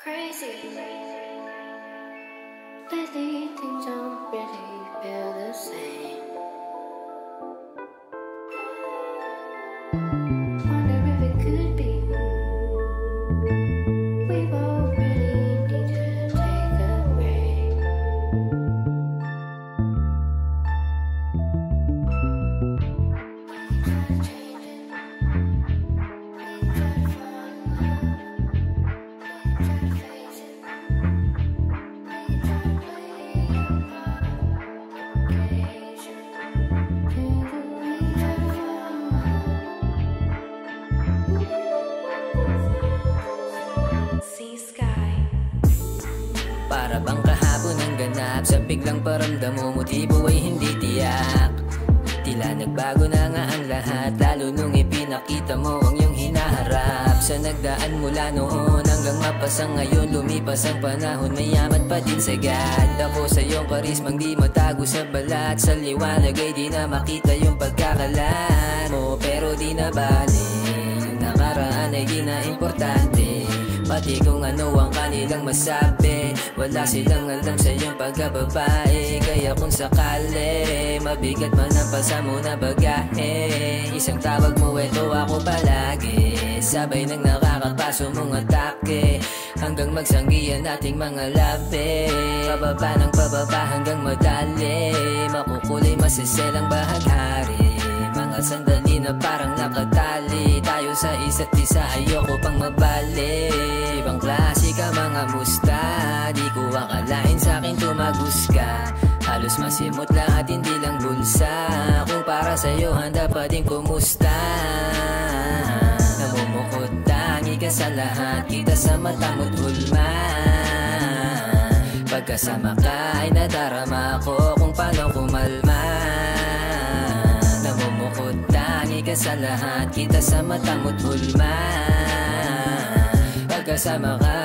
crazy. Lately things don't really feel the same. Wonder if it could be we both really need to take a break. We try to change it, we try to fall in love, we try to face it, we try to play a part occasion. Together we try to fall in love. See sky. Para bang kahapon ang ganap, sa biglang paramdam mo, motibo ay hindi tiyak. Tila nagbago na nga ang lahat, lalo nung ipinakita mo ang iyong hinaharap. Sa nagdaan mula noon hanggang mapasang ngayon, lumipas ang panahon, mayaman pa din sagad. Ako sa iyong karismang di matago sa balat, sa liwanag ay di na makita yung pagkakalat mo. Pero di na bali, yung nakaraan ay di na importante. Pati kung ano ang kanilang masabi, wala silang alam sa iyong pagkababae. Kaya kung sakali, mabigat man ang pasa mo na bagahe, isang tawag mo, eto ako palagi. Sabay ng nakakapaso mong atake, hanggang magsanggihan ating mga labi. Pababa ng pababa hanggang madali, makukulay masiselang bahaghari. Mga sandali na parang nakatali, tayo sa isa't isa, ayoko pang mabali. Ibang klase ka mga musta, di ko akalain sa'kin tumagos ka. Halos masimot lahat, hindi lang bulsa. Kung para sa'yo, handa pa din kumusta. Namumukod, tangi ka sa lahat, kita sa mata mo't hulma. Pagkasama ka ay nadarama ko kung paano kumalma. Namumukod, tangi ka sa lahat, kita sa mata mo't hulma. Pagkasama ka